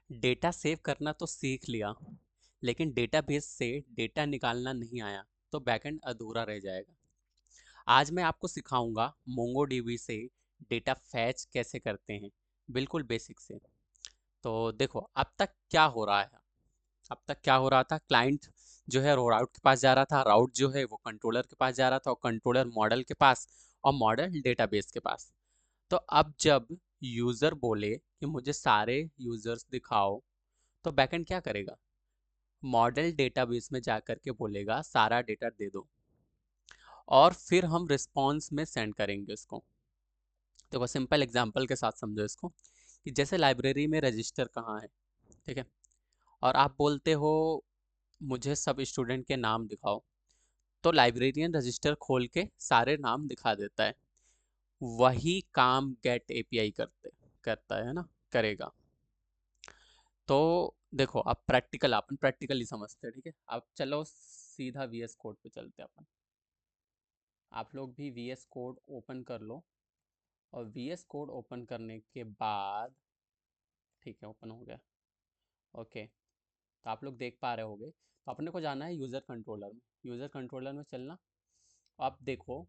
Data save करना तो सीख लिया, लेकिन डेटाबेस से डेटा निकालना नहीं आया तो बैकएंड अधूरा रह जाएगा। आज मैं आपको सिखाऊंगा मोंगोडीबी से डेटा फैच कैसे करते हैं, बिल्कुल बेसिक से। तो देखो अब तक क्या हो रहा है। अब तक क्या हो रहा था, क्लाइंट जो है राउट के पास जा रहा था, राउट जो है वो कंट्रोलर के पास जा रहा था, और कंट्रोलर मॉडल के पास, और मॉडल डेटाबेस के पास। तो अब जब यूज़र बोले कि मुझे सारे यूज़र्स दिखाओ, तो बैकएंड क्या करेगा, मॉडल डेटाबेस में जा कर के बोलेगा सारा डेटा दे दो, और फिर हम रिस्पॉन्स में सेंड करेंगे उसको। देखो सिंपल एग्जांपल के साथ समझो इसको, कि जैसे लाइब्रेरी में रजिस्टर कहाँ है, ठीक है, और आप बोलते हो मुझे सब स्टूडेंट के नाम दिखाओ, तो लाइब्रेरियन रजिस्टर खोल के सारे नाम दिखा देता है। वही काम गेट एपीआई करता है ना, करेगा। तो देखो अब अपन प्रैक्टिकली समझते हैं, ठीक है। अब चलो सीधा वीएस कोड पे चलते हैं अपन। आप लोग भी वीएस कोड ओपन कर लो, और वीएस कोड ओपन करने के बाद, ठीक है ओपन हो गया, ओके। तो आप लोग देख पा रहे होगे, तो अपने को जाना है यूज़र कंट्रोलर में। यूज़र कंट्रोलर में चलना। अब देखो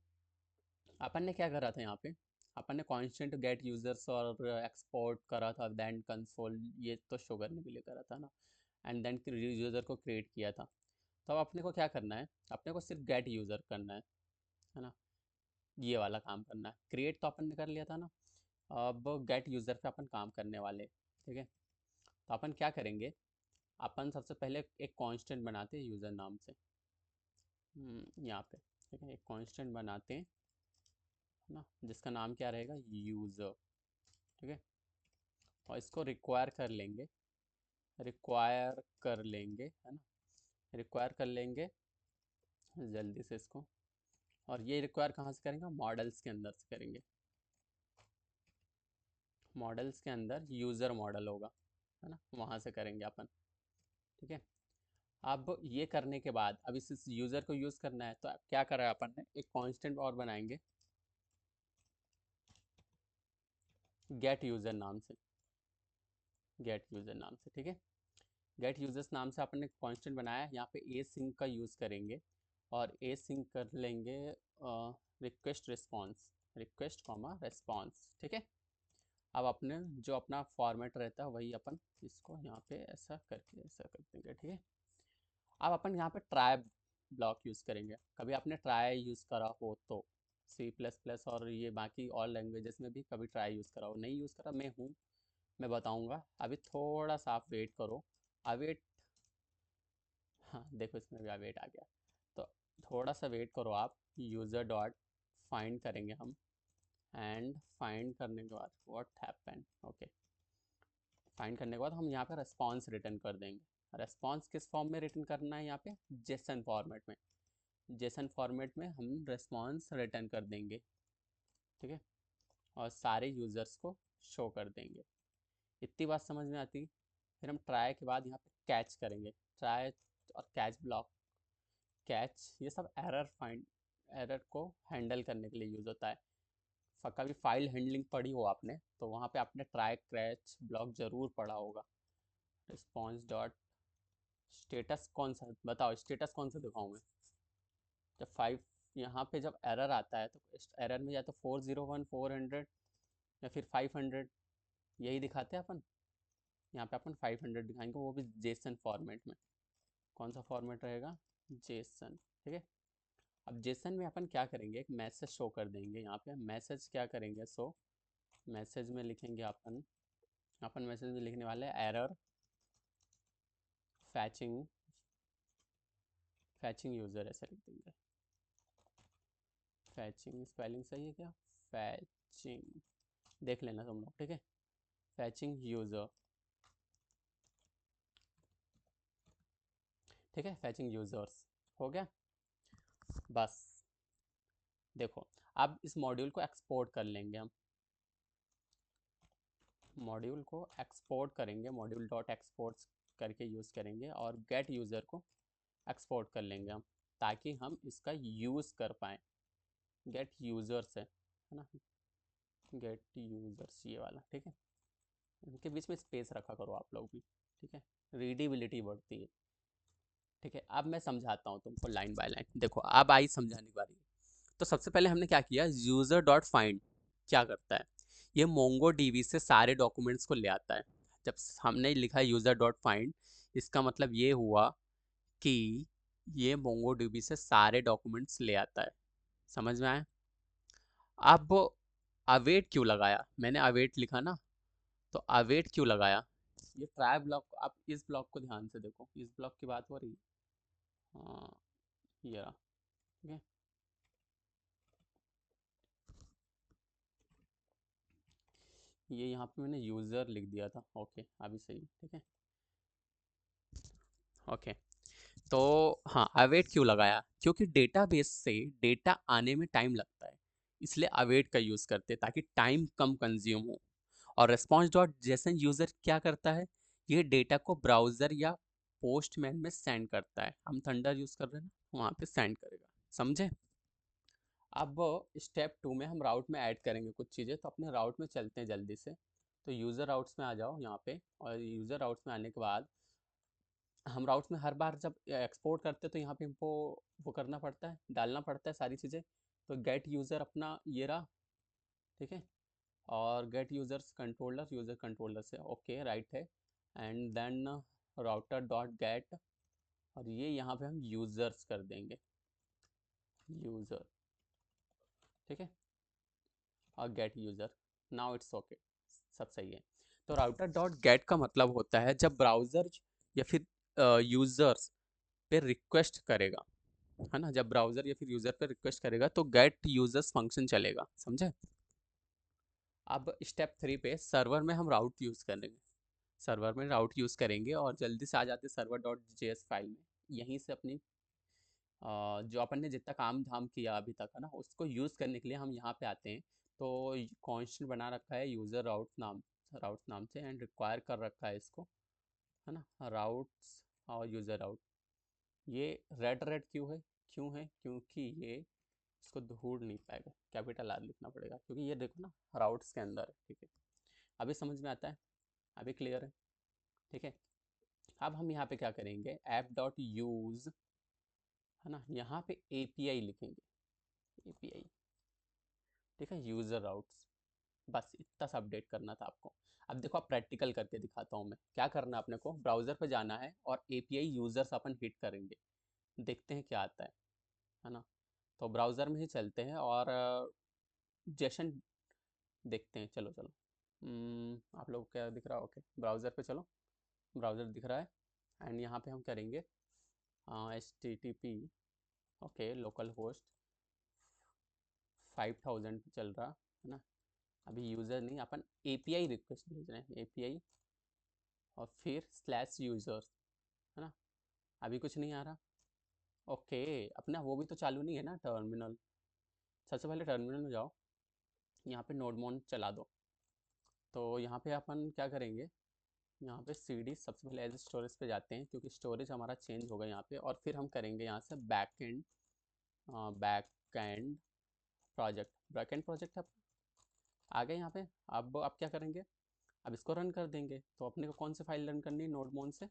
अपन ने क्या करा था यहाँ पे, अपन ने कांस्टेंट गेट यूजर्स और एक्सपोर्ट करा था, देन कंसोल ये तो शो करने के लिए करा था ना, एंड देन यूज़र को क्रिएट किया था। तो अब अपने को क्या करना है, अपने को सिर्फ गेट यूज़र करना है ना, ये वाला काम करना है। क्रिएट तो अपन ने कर लिया था ना, अब गेट यूज़र पे अपन काम करने वाले, ठीक है। तो अपन क्या करेंगे, अपन सबसे पहले एक कांस्टेंट बनाते हैं यूज़र नाम से, यहाँ पे, ठीक है, एक कांस्टेंट बनाते हैं ना, जिसका नाम क्या रहेगा, यूज़र, ठीक है। और इसको रिक्वायर कर लेंगे, है ना, रिक्वायर कर लेंगे जल्दी से इसको। और ये रिक्वायर कहाँ से करेंगे, मॉडल्स के अंदर से करेंगे। मॉडल्स के अंदर यूज़र मॉडल होगा, है ना, वहाँ से करेंगे अपन, ठीक है। अब ये करने के बाद, अब इस यूज़र को यूज़ करना है, तो क्या करा है अपन ने, एक कांस्टेंट और बनाएंगे गेट यूज़र नाम से, गेट यूज़र नाम से, ठीक है। गेट यूजर्स नाम से आपने कांस्टेंट बनाया है, यहाँ पे ए सिंक का यूज़ करेंगे, और ए सिंक कर लेंगे request response, request comma response, ठीक है। अब अपने जो अपना फॉर्मेट रहता है वही अपन इसको यहाँ पे ऐसा करके ऐसा कर देंगे, ठीक है। अब अपन यहाँ पे ट्राई ब्लॉक यूज़ करेंगे। कभी आपने ट्राई यूज़ करा हो तो सी प्लस प्लस और ये बाकी और लैंग्वेजेस में भी कभी ट्राई यूज़ करा हो, नहीं यूज़ करा मैं बताऊँगा। अभी थोड़ा सा आप वेट करो, अवेट, हाँ देखो इसमें भी वेट आ गया। तो थोड़ा सा वेट करो आप, यूज़र डॉट फाइंड करेंगे हम, एंड फाइंड करने के बाद व्हाट हैपन, ओके, फाइंड करने के बाद हम यहाँ पे रेस्पॉन्स रिटर्न कर देंगे। रेस्पॉन्स किस फॉर्म में रिटर्न करना है, यहाँ पे जेसन फॉर्मेट में, जेसन फॉर्मेट में हम रेस्पॉन्स रिटर्न कर देंगे, ठीक है। और सारे यूज़र्स को शो कर देंगे। इतनी बात समझ में आती। फिर हम ट्राई के बाद यहाँ पे कैच करेंगे, ट्राई और कैच ब्लॉक, कैच ये सब एरर को हैंडल करने के लिए यूज़ होता है। कभी फाइल हैंडलिंग पढ़ी हो आपने, तो वहाँ पे आपने ट्राई कैच ब्लॉक ज़रूर पढ़ा होगा। रिस्पॉन्स डॉट स्टेटस कौन सा बताओ, स्टेटस कौन सा दिखाऊँ मैं, जब 5 यहाँ पे जब एरर आता है, तो एरर में या तो 401 400 या फिर 500 यही दिखाते हैं अपन। यहाँ पे अपन 500 दिखाएंगे, वो भी जेसन फॉर्मेट में। कौन सा फॉर्मेट रहेगा, जेसन, ठीक है। अब जेसन में अपन क्या करेंगे, एक मैसेज शो कर देंगे। यहाँ पे मैसेज क्या करेंगे, सो मैसेज में लिखेंगे अपन, अपन मैसेज में लिखने वाले एरर फैचिंग, फैचिंग यूज़र ऐसा लिख देंगे। फैचिंग स्पेलिंग सही है क्या, फैचिंग देख लेना तुम लोग, ठीक है। फैचिंग यूज़र, ठीक है, फैचिंग यूज़र्स हो गया बस। देखो अब इस मॉड्यूल को एक्सपोर्ट कर लेंगे हम, मॉड्यूल को एक्सपोर्ट करेंगे, मॉड्यूल डॉट एक्सपोर्ट करके यूज़ करेंगे, और गेट यूज़र को एक्सपोर्ट कर लेंगे हम, ताकि हम इसका यूज़ कर पाएँ। गेट यूज़र्स है ना, गेट यूज़र्स ये वाला, ठीक है। इनके बीच में स्पेस रखा करो आप लोग भी, ठीक है, रीडेबिलिटी बढ़ती है। ठीक है, अब मैं समझाता हूँ तुमको लाइन बाय लाइन। देखो अब आई समझाने की बारी। तो सबसे पहले हमने क्या किया, यूजर डॉट फाइंड क्या करता है, ये मोंगो डीबी से सारे डॉक्यूमेंट्स को ले आता है। जब हमने लिखा यूजर डॉट फाइंड, इसका मतलब ये हुआ कि ये मोंगो डीबी से सारे डॉक्यूमेंट्स ले आता है। समझ में आया? अब अवेट क्यों लगाया, मैंने अवेट लिखा ना, तो अवेट क्यों लगाया, ये ट्राई ब्लॉक, आप इस ब्लॉक को ध्यान से देखो, इस ब्लॉक की बात हो रही है। हाँ, ये रहा। ठीक है, ये यहाँ पे मैंने यूज़र लिख दिया था, ओके अभी सही, ठीक है, ओके। तो हाँ, अवेट क्यों लगाया, क्योंकि डेटाबेस से डेटा आने में टाइम लगता है, इसलिए अवेट का यूज़ करते हैं ताकि टाइम कम कंज्यूम हो। और रेस्पॉन्स डॉट जेसन यूज़र क्या करता है, ये डेटा को ब्राउज़र या पोस्टमैन में सेंड करता है। हम थंडर यूज़ कर रहे हैं ना, वहाँ पे सेंड करेगा। समझे? अब स्टेप 2 में हम राउट में ऐड करेंगे कुछ चीज़ें, तो अपने राउट में चलते हैं जल्दी से। तो यूज़र राउट्स में आ जाओ यहाँ पे, और यूज़र राउट्स में आने के बाद हम राउट्स में हर बार जब एक्सपोर्ट करते हैं तो यहाँ पे हमको वो करना पड़ता है, डालना पड़ता है सारी चीज़ें। तो गेट यूज़र अपना ये रहा, ठीक है, और get users controller, user controller से ओके राइट है, and then router dot get, और ये यहाँ पे हम यूज़र्स कर देंगे, यूज़र, ठीक है, और gate user. Now it's okay, सब सही है। तो राउटर डॉट गेट का मतलब होता है जब ब्राउज़र या फिर यूज़र्स पे रिक्वेस्ट करेगा, है ना, जब ब्राउज़र या फिर यूज़र पे रिक्वेस्ट करेगा तो गेट यूज़र्स फंक्शन चलेगा। समझे? अब स्टेप 3 पे सर्वर में हम राउट यूज़ करेंगे, सर्वर में राउट यूज़ करेंगे, और जल्दी से आ जाते सर्वर डॉट जेएस फाइल में। यहीं से अपनी जो अपन ने जितना काम धाम किया अभी तक, है ना, उसको यूज़ करने के लिए हम यहाँ पे आते हैं। तो कॉन्स्टेंट बना रखा है यूज़र राउट नाम से, एंड रिक्वायर कर रखा है इसको, है ना, राउट्स और यूज़र राउट। ये रेड रेड क्यों है, क्यों है, क्योंकि ये इसको ढूंढ नहीं पाएगा, कैपिटल आर लिखना पड़ेगा, क्योंकि ये देखो ना राउट्स के अंदर है। ठीक है, अभी समझ में आता है, अभी क्लियर है? ठीक है, अब हम यहाँ पे क्या करेंगे, ऐप डॉट यूज़, है ना, यहाँ पे एपीआई लिखेंगे, एपीआई, ठीक है, यूज़र राउट्स। बस इतना सा अपडेट करना था आपको। अब देखो, आप प्रैक्टिकल करके दिखाता हूँ मैं क्या करना है। अपने को ब्राउज़र पे जाना है और एपीआई यूज़र्स अपन हिट करेंगे, देखते हैं क्या आता है ना। तो ब्राउज़र में ही चलते हैं और जेसन देखते हैं। चलो चलो, आप लोग क्या दिख रहा है, ओके ब्राउज़र पे चलो, ब्राउज़र दिख रहा है, एंड यहाँ पे हम करेंगे HTTP, ओके लोकल होस्ट 5000 चल रहा है ना। अभी यूज़र नहीं, अपन एपीआई रिक्वेस्ट भेज रहे हैं, एपीआई और फिर स्लैश यूज़र्स, है ना। अभी कुछ नहीं आ रहा, ओके, अपना वो भी तो चालू नहीं है ना टर्मिनल। सबसे पहले टर्मिनल में जाओ, यहाँ पे नोडमोन चला दो। तो यहाँ पे अपन क्या करेंगे, यहाँ पे सीडी सबसे पहले एज स्टोरेज पे जाते हैं, क्योंकि स्टोरेज हमारा चेंज होगा यहाँ पे, और फिर हम करेंगे यहाँ से बैक एंड प्रोजेक्ट आ गए यहाँ पे। अब क्या करेंगे, अब इसको रन कर देंगे। तो अपने को कौन सी फाइल रन करनी है, नोडमोन से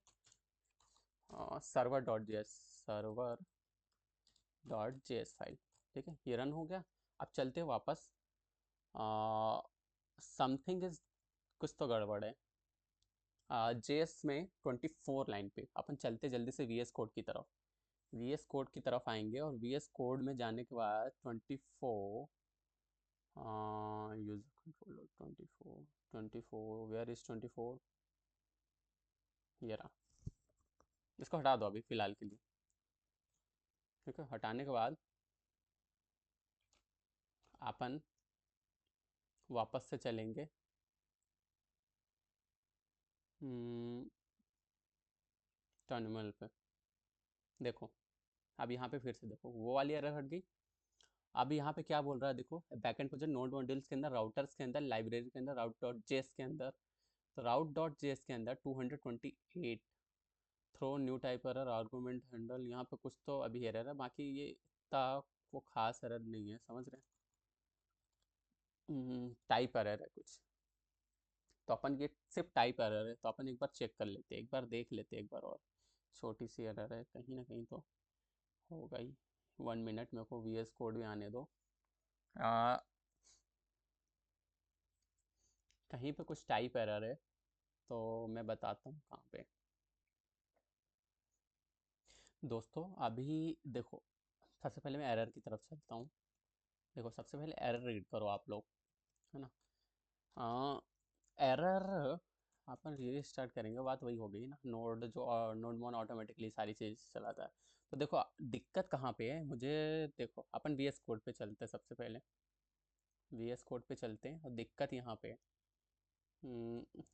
server dot J S, server dot J S file, ठीक है, ये रन हो गया। अब चलते हैं वापस, समथिंग इज, कुछ तो गड़बड़ है। जे एस में 24 लाइन पे अपन चलते जल्दी से वी एस कोड की तरफ, वी एस कोड की तरफ आएंगे, और वी एस कोड में जाने के बाद 24 यूजर कंट्रोलर 24 वेयर इज 24, ये रहा। इसको हटा दो अभी फ़िलहाल के लिए, ठीक है। हटाने के बाद अपन वापस से चलेंगे टर्मिनल पे। देखो, अब यहाँ पे फिर से देखो वो वाली एरर हट गई। अब यहाँ पे क्या बोल रहा है, देखो बैकएंड प्रोजेक्ट नोड मॉड्यूल्स के अंदर, राउटर्स के अंदर, लाइब्रेरी के अंदर, राउट डॉट जेएस के अंदर। तो राउट डॉट जेएस के अंदर 228 throw new type error argument handle, यहाँ पे कुछ तो अभी एरर है, बाकी ये इतना वो खास एरर नहीं है, समझ रहे हैं, टाइप एरर है कुछ, तो अपन ये सिर्फ टाइप एरर है, तो अपन एक बार चेक कर लेते हैं, एक बार देख लेते हैं एक बार और। छोटी सी एरर है, कहीं ना कहीं तो होगा ही। 1 मिनट, मेरे को वी एस कोड भी आने दो। आ, कहीं पे कुछ टाइप एरर है, तो मैं बताता हूँ कहाँ पे। दोस्तों अभी देखो, सबसे पहले मैं एरर की तरफ चलता हूँ। देखो सबसे पहले एरर रीड करो आप लोग, है ना। एरर अपन रीस्टार्ट करेंगे, बात वही हो गई ना, नोड जो नोड मोन ऑटोमेटिकली सारी चीज़ चलाता है। तो देखो दिक्कत कहाँ पे है मुझे। देखो अपन वी एस कोड पे चलते हैं, सबसे पहले वी एस कोड पे चलते हैं और दिक्कत यहाँ पे है।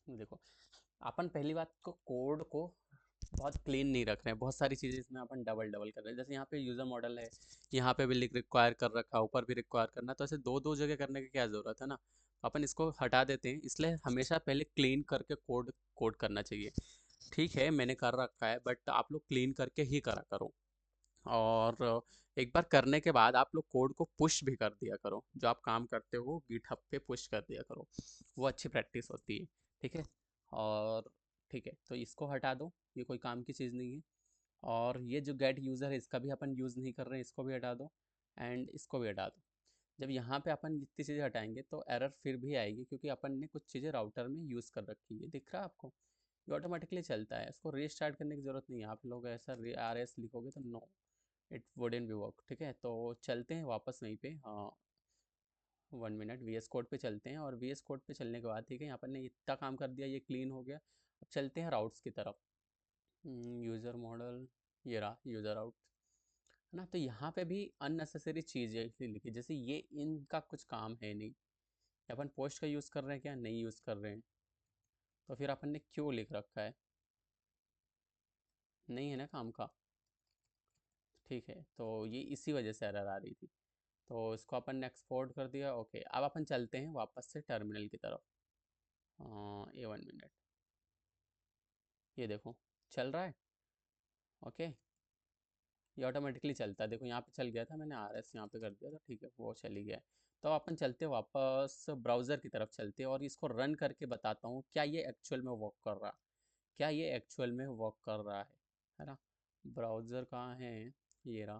देखो अपन पहली बात को कोड को बहुत क्लीन नहीं रख रहे हैं, बहुत सारी चीज़ें इसमें अपन डबल डबल कर रहे हैं। जैसे यहाँ पे यूज़र मॉडल है, यहाँ पे भी लिख रिक्वायर कर रखा है, ऊपर भी रिक्वायर करना, तो ऐसे दो दो जगह करने की क्या ज़रूरत है ना। तो अपन इसको हटा देते हैं, इसलिए हमेशा पहले क्लीन करके कोड कोड करना चाहिए। ठीक है मैंने कर रखा है, बट आप लोग क्लीन करके ही करा करो। और एक बार करने के बाद आप लोग कोड को पुश भी कर दिया करो, जो आप काम करते हो गिटहब पे पुश कर दिया करो, वो अच्छी प्रैक्टिस होती है। ठीक है। और ठीक है, तो इसको हटा दो, ये कोई काम की चीज़ नहीं है। और ये जो गेट यूज़र है इसका भी अपन यूज़ नहीं कर रहे हैं, इसको भी हटा दो, एंड इसको भी हटा दो। जब यहाँ पे अपन इतनी चीज़ें हटाएंगे तो एरर फिर भी आएगी, क्योंकि अपन ने कुछ चीज़ें राउटर में यूज़ कर रखी है, दिख रहा है आपको। ये ऑटोमेटिकली चलता है, इसको रीस्टार्ट करने की ज़रूरत नहीं है। आप लोग ऐसा आर एस लिखोगे तो no, it wouldn't be work. ठीक है, तो चलते हैं वापस वहीं पे। हाँ 1 मिनट, वी एस कोड पे चलते हैं, और वी एस कोड पे चलने के बाद ठीक है, यहाँ पर ने इतना काम कर दिया, ये क्लीन हो गया। अब चलते हैं राउट्स की तरफ। यूज़र मॉडल, ये रहा यूज़र आउट, है ना। तो यहाँ पे भी अननेसेसरी चीज़ें लिखी, जैसे ये इनका कुछ काम है नहीं। अपन पोस्ट का यूज़ कर रहे हैं क्या, नहीं यूज़ कर रहे हैं, तो फिर अपन ने क्यों लिख रखा है, नहीं है ना काम का। ठीक है, तो ये इसी वजह से एरर आ रही थी। तो इसको अपन ने एक्सपोर्ट कर दिया। ओके, अब अपन चलते हैं वापस से टर्मिनल की तरफ। ये 1 मिनट, ये देखो चल रहा है। ओके, ये ऑटोमेटिकली चलता है, देखो यहाँ पे चल गया था, मैंने आर एस यहाँ पे कर दिया था, ठीक है वो चली गया है। तो अपन चलते वापस ब्राउज़र की तरफ चलते हैं, और इसको रन करके बताता हूँ क्या ये एक्चुअल में वर्क कर रहा है, क्या ये एक्चुअल में वर्क कर रहा है ना। ब्राउज़र कहाँ है, ये रहा।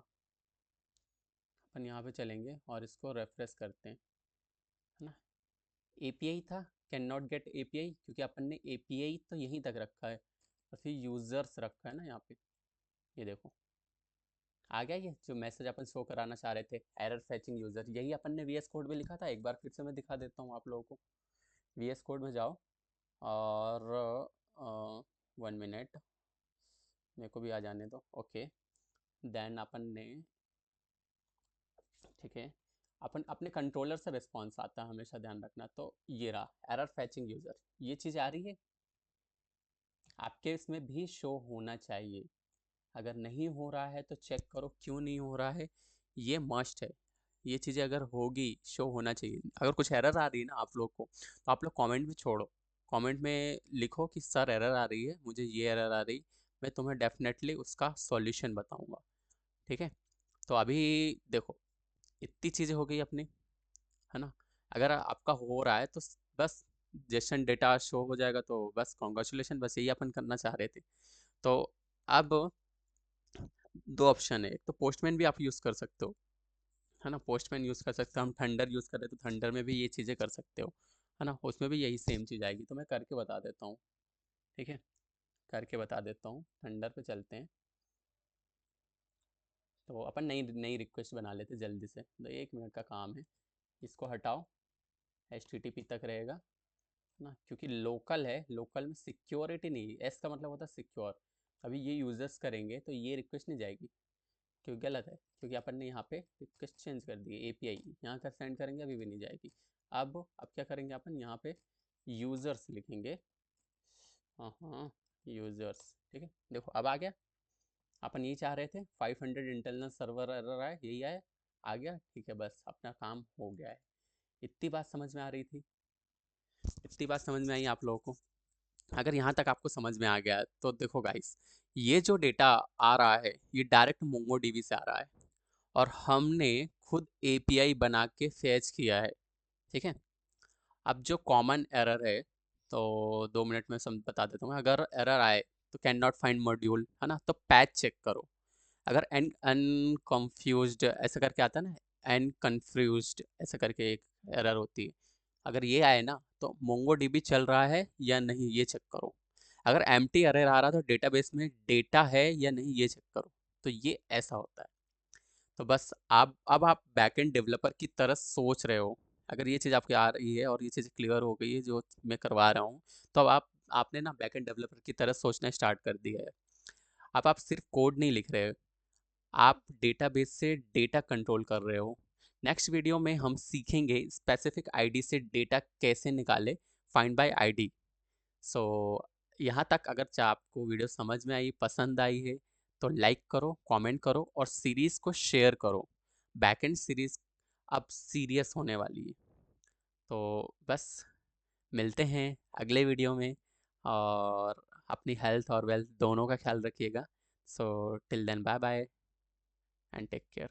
अपन यहाँ पे चलेंगे और इसको रेफ्रेश करते हैं, है ना। एपीआई था, कैन नॉट गेट एपीआई, क्योंकि अपन ने एपीआई तो यहीं तक रखा है, और फिर यूज़र्स रखा है ना यहाँ पे। ये देखो आ गया, ये जो मैसेज अपन शो कराना चाह रहे थे, एरर फैचिंग यूज़र, यही अपन ने वीएस कोड में लिखा था। एक बार फिर से मैं दिखा देता हूँ आप लोगों को। वीएस कोड में जाओ, और 1 मिनट, मेरे को भी आ जाने दो। ओके, देन अपन ने, ठीक है, अपन अपने कंट्रोलर से रिस्पॉन्स आता है, हमेशा ध्यान रखना। तो ये रहा एरर फैचिंग यूज़र, ये चीज़ आ रही है आपके इसमें भी शो होना चाहिए। अगर नहीं हो रहा है तो चेक करो क्यों नहीं हो रहा है, ये मस्ट है। ये चीज़ें अगर होगी, शो होना चाहिए। अगर कुछ एरर आ रही है ना आप लोग को, तो आप लोग कमेंट में छोड़ो, कमेंट में लिखो कि सर एरर आ रही है, मुझे ये एरर आ रही, मैं तुम्हें डेफिनेटली उसका सॉल्यूशन बताऊंगा। ठीक है, तो अभी देखो इतनी चीज़ें हो गई अपनी, है ना। अगर आपका हो रहा है तो बस जेसन डेटा शो हो जाएगा, तो बस कॉन्ग्रेचुलेशन, बस यही अपन करना चाह रहे थे। तो अब दो ऑप्शन है, एक तो पोस्टमैन भी आप यूज़ कर सकते हो, है ना। पोस्टमैन यूज़ कर सकते हो, हम थंडर यूज़ कर रहे हैं तो थंडर में भी ये चीज़ें कर सकते हो, है ना। उसमें भी यही सेम चीज़ आएगी, तो मैं करके बता देता हूँ। ठीक है, करके बता देता हूँ, थंडर पे चलते हैं। तो अपन नई नई रिक्वेस्ट बना लेते जल्दी से, तो 1 मिनट का काम है। इसको हटाओ, HTTP तक रहेगा ना, क्योंकि लोकल है, लोकल में सिक्योरिटी नहीं, एस का मतलब होता है सिक्योर। अभी ये यूज़र्स करेंगे तो ये रिक्वेस्ट नहीं जाएगी, क्यों गलत है, क्योंकि अपन ने यहाँ पे रिक्वेस्ट चेंज कर दी है, एपीआई यहाँ का सेंड करेंगे अभी भी नहीं जाएगी। अब क्या करेंगे अपन, यहाँ पे यूज़र्स लिखेंगे। हाँ हाँ, यूज़र्स, ठीक है, देखो अब आ गया। अपन ये चाह रहे थे 500 इंटरनल सर्वर एरर आए, यही आया, आ गया। ठीक है, बस अपना काम हो गया है। इतनी बात समझ में आ रही थी, इतनी बात समझ में आई आप लोगों को। अगर यहाँ तक आपको समझ में आ गया है, तो देखो गाइस, ये जो डेटा आ रहा है ये डायरेक्ट मोंगो डीबी से आ रहा है, और हमने खुद एपीआई बना के फैच किया है। ठीक है, अब जो कॉमन एरर है तो 2 मिनट में सम बता देता हूँ। अगर एरर आए तो कैन नॉट फाइंड मॉड्यूल, है ना, तो पैच चेक करो। अगर एन अनकन्फ्यूज्ड ऐसा करके आता है ना, एन कन्फ्यूज्ड ऐसा करके एक एरर होती है, अगर ये आए ना तो मोंगोडीबी चल रहा है या नहीं ये चेक करो। अगर एम्प्टी एरर आ रहा तो डेटाबेस में डेटा है या नहीं ये चेक करो। तो ये ऐसा होता है। तो बस आप अब आप बैकएंड डेवलपर की तरह सोच रहे हो। अगर ये चीज़ आपकी आ रही है और ये चीज़ क्लियर हो गई है जो मैं करवा रहा हूँ, तो अब आपने ना बैकएंड डेवलपर की तरह सोचना स्टार्ट कर दिया है। अब आप सिर्फ कोड नहीं लिख रहे हो, आप डेटाबेस से डेटा कंट्रोल कर रहे हो। नेक्स्ट वीडियो में हम सीखेंगे स्पेसिफिक आईडी से डेटा कैसे निकाले, फाइंड बाय आईडी। सो यहाँ तक अगर आपको वीडियो समझ में आई, पसंद आई है, तो लाइक करो, कमेंट करो और सीरीज़ को शेयर करो। बैकएंड सीरीज़ अब सीरियस होने वाली है। तो बस मिलते हैं अगले वीडियो में, और अपनी हेल्थ और वेल्थ दोनों का ख्याल रखिएगा। So till then bye bye and take care.